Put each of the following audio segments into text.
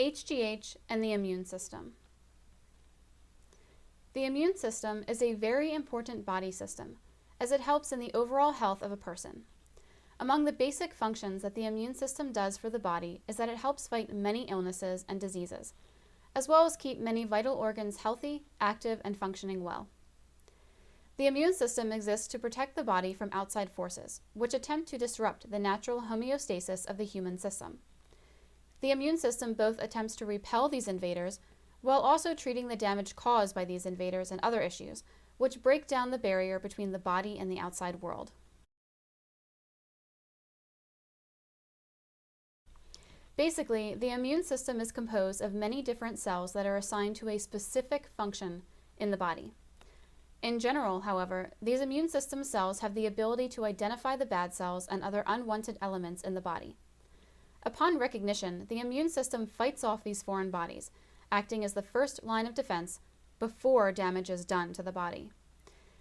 HGH and the immune system. The immune system is a very important body system, as it helps in the overall health of a person. Among the basic functions that the immune system does for the body is that it helps fight many illnesses and diseases, as well as keep many vital organs healthy, active, and functioning well. The immune system exists to protect the body from outside forces, which attempt to disrupt the natural homeostasis of the human system. The immune system both attempts to repel these invaders, while also treating the damage caused by these invaders and other issues, which break down the barrier between the body and the outside world. Basically, the immune system is composed of many different cells that are assigned to a specific function in the body. In general, however, these immune system cells have the ability to identify the bad cells and other unwanted elements in the body. Upon recognition, the immune system fights off these foreign bodies, acting as the first line of defense before damage is done to the body.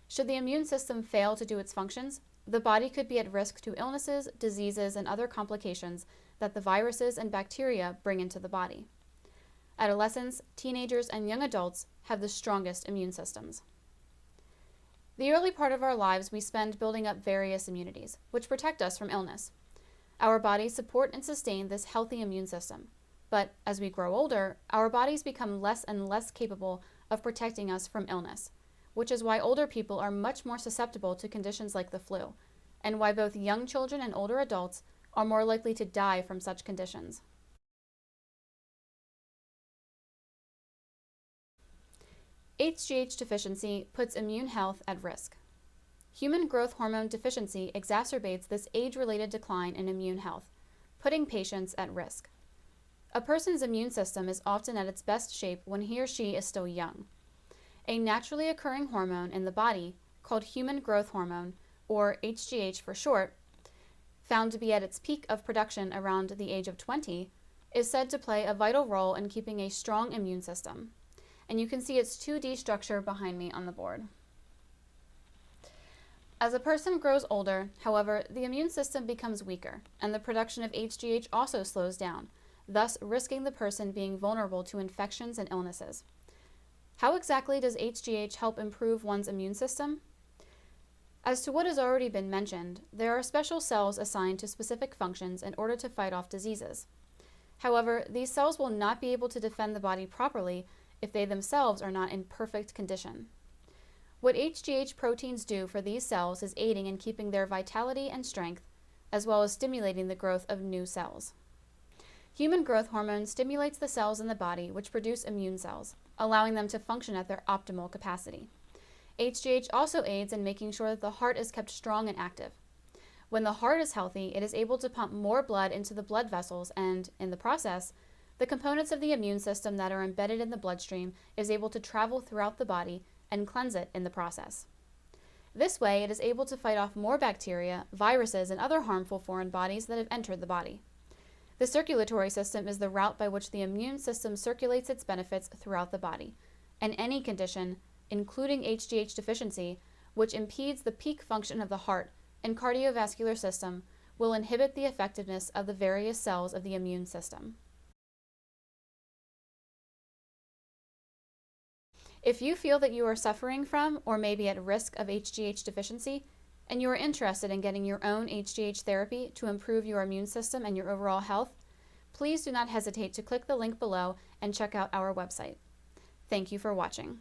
Should the immune system fail to do its functions, the body could be at risk to illnesses, diseases, and other complications that the viruses and bacteria bring into the body. Adolescents, teenagers, and young adults have the strongest immune systems. The early part of our lives we spend building up various immunities, which protect us from illness. Our bodies support and sustain this healthy immune system, but as we grow older, our bodies become less and less capable of protecting us from illness, which is why older people are much more susceptible to conditions like the flu, and why both young children and older adults are more likely to die from such conditions. HGH deficiency puts immune health at risk. Human growth hormone deficiency exacerbates this age-related decline in immune health, putting patients at risk. A person's immune system is often at its best shape when he or she is still young. A naturally occurring hormone in the body, called human growth hormone, or HGH for short, found to be at its peak of production around the age of 20, is said to play a vital role in keeping a strong immune system. And you can see its 2D structure behind me on the board. As a person grows older, however, the immune system becomes weaker, and the production of HGH also slows down, thus risking the person being vulnerable to infections and illnesses. How exactly does HGH help improve one's immune system? As to what has already been mentioned, there are special cells assigned to specific functions in order to fight off diseases. However, these cells will not be able to defend the body properly if they themselves are not in perfect condition. What HGH proteins do for these cells is aiding in keeping their vitality and strength, as well as stimulating the growth of new cells. Human growth hormone stimulates the cells in the body which produce immune cells, allowing them to function at their optimal capacity. HGH also aids in making sure that the heart is kept strong and active. When the heart is healthy, it is able to pump more blood into the blood vessels and, in the process, the components of the immune system that are embedded in the bloodstream is able to travel throughout the body and cleanse it in the process. This way, it is able to fight off more bacteria, viruses, and other harmful foreign bodies that have entered the body. The circulatory system is the route by which the immune system circulates its benefits throughout the body, and any condition, including HGH deficiency, which impedes the peak function of the heart and cardiovascular system, will inhibit the effectiveness of the various cells of the immune system. If you feel that you are suffering from or may be at risk of HGH deficiency, and you are interested in getting your own HGH therapy to improve your immune system and your overall health, please do not hesitate to click the link below and check out our website. Thank you for watching.